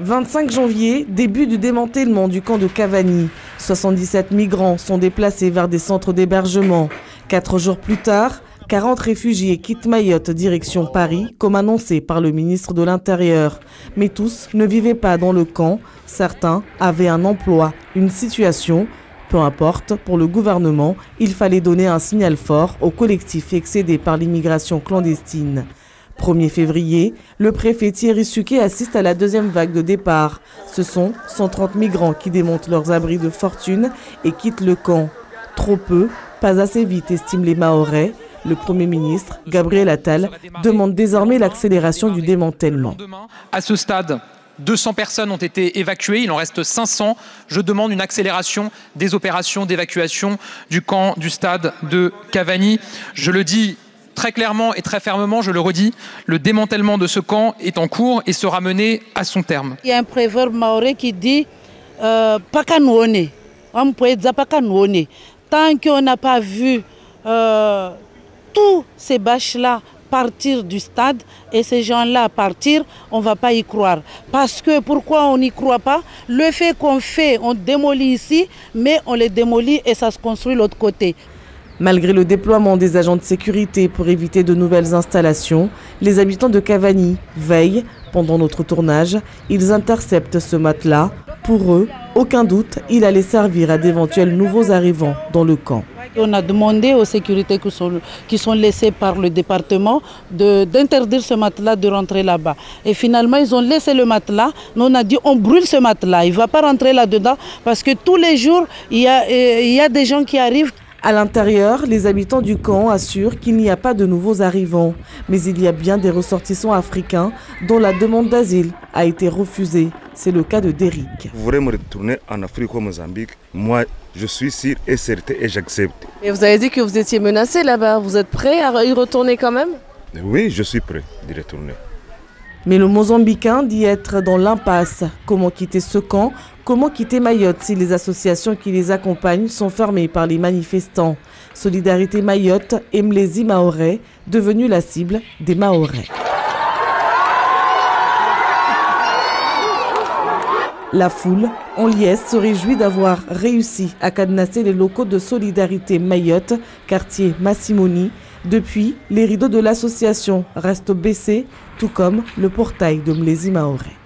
25 janvier, début du démantèlement du camp de Cavani. 77 migrants sont déplacés vers des centres d'hébergement. 4 jours plus tard, 40 réfugiés quittent Mayotte direction Paris, comme annoncé par le ministre de l'Intérieur. Mais tous ne vivaient pas dans le camp. Certains avaient un emploi, une situation. Peu importe, pour le gouvernement, il fallait donner un signal fort aux collectifs excédés par l'immigration clandestine. 1er février, le préfet Thierry Suquet assiste à la deuxième vague de départ. Ce sont 130 migrants qui démontent leurs abris de fortune et quittent le camp. Trop peu, pas assez vite, estiment les Mahorais. Le Premier ministre, Gabriel Attal, demande désormais l'accélération du démantèlement. À ce stade, 200 personnes ont été évacuées, il en reste 500. Je demande une accélération des opérations d'évacuation du camp du stade de Cavani. Je le dis très clairement et très fermement, je le redis, le démantèlement de ce camp est en cours et sera mené à son terme. Il y a un proverbe maoré qui dit tant qu'on n'a pas vu tous ces bâches-là partir du stade et ces gens-là partir, on ne va pas y croire. Parce que pourquoi on n'y croit pas? Le fait qu'on fait, on démolit ici, mais on les démolit et ça se construit de l'autre côté. Malgré le déploiement des agents de sécurité pour éviter de nouvelles installations, les habitants de Cavani veillent. Pendant notre tournage, ils interceptent ce matelas. Pour eux, aucun doute, il allait servir à d'éventuels nouveaux arrivants dans le camp. On a demandé aux sécurités qui sont laissées par le département d'interdire ce matelas de rentrer là-bas. Et finalement, ils ont laissé le matelas. Nous, on a dit on brûle ce matelas. Il ne va pas rentrer là-dedans parce que tous les jours, il y a des gens qui arrivent. À l'intérieur, les habitants du camp assurent qu'il n'y a pas de nouveaux arrivants. Mais il y a bien des ressortissants africains dont la demande d'asile a été refusée. C'est le cas de Derrick. Vous voulez me retourner en Afrique ou au Mozambique? Moi, je suis sûr et certain et j'accepte. Et vous avez dit que vous étiez menacé là-bas. Vous êtes prêt à y retourner quand même? Oui, je suis prêt d'y retourner. Mais le Mozambicain dit être dans l'impasse. Comment quitter ce camp? Comment quitter Mayotte si les associations qui les accompagnent sont fermées par les manifestants? Solidarité Mayotte et Mlezi Mahorais, devenue la cible des Mahorais. La foule, en liesse, se réjouit d'avoir réussi à cadenasser les locaux de Solidarité Mayotte, quartier Massimoni. Depuis, les rideaux de l'association restent baissés, tout comme le portail de Mlezi Mahorais.